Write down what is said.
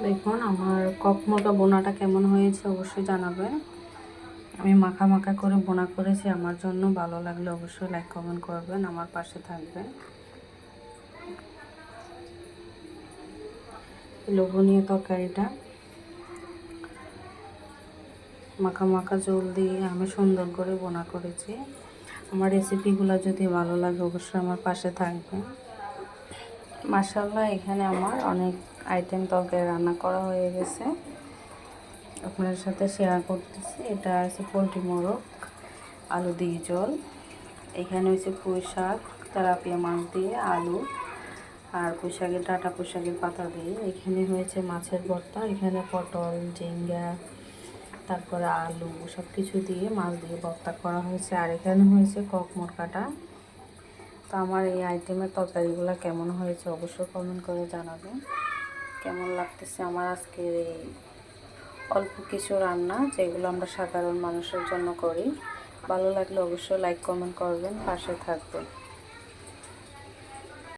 দেখুন আমার ককমোটা বোনাটা কেমন হয়েছে অবশ্যই জানাবেন। আমি মাখা মাখা করে বোনা করেছি, আমার জন্য ভালো লাগলে অবশ্যই লাইক কমেন্ট করবেন, আমার পাশে থাকবেন। লোভনীয় তরকারিটা মাখা মাখা ঝোল দিয়ে আমি সুন্দর করে বোনা করেছি। আমার রেসিপিগুলো যদি ভালো লাগে অবশ্যই আমার পাশে থাকবেন। মাশাআল্লাহ, এখানে আমার অনেক আইটেম তরকারি রান্না করা হয়ে গেছে, আপনাদের সাথে শেয়ার করতেছি। এটা আছে পোলট্রি মোরগ, আলু দিয়ে জল। এখানে হচ্ছে পুঁই শাক, তেলাপিয়া মাছ দিয়ে আলু, আর পুঁই শাকের ডাঁটা, পুঁই শাকের পাতা দিয়ে। এখানে হয়েছে মাছের ভর্তা, এখানে পটল, ঝিঙ্গা, তারপরে আলু সব কিছু দিয়ে মাছ দিয়ে ভর্তা করা হয়েছে। আর এখানে হয়েছে ককমোর কাটা। তো আমার এই আইটেমের তরকারিগুলো কেমন হয়েছে অবশ্যই কমেন্ট করে জানাবেন। কেমন লাগতেছে আমার আজকের এই অল্প কিছু রান্না, যেগুলো আমরা সাধারণ মানুষের জন্য করি। ভালো লাগলে অবশ্যই লাইক কমেন্ট করবেন, পাশে থাকবেন।